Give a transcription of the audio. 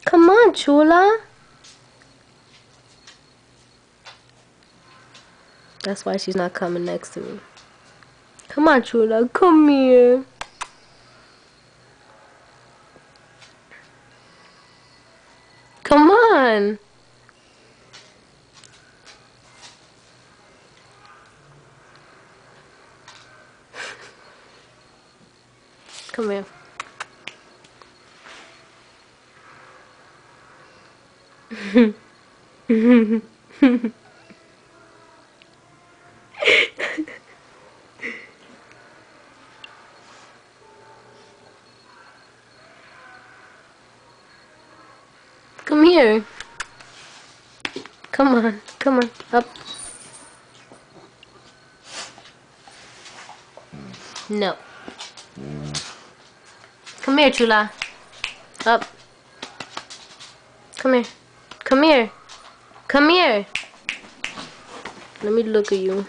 Come on, Chula. That's why she's not coming next to me. Come on, Chula. Come here. Come on. Come here. Come here. Come on. Come on. Up. No. Come here, Chula. Up. Come here. Come here. Come here. Let me look at you.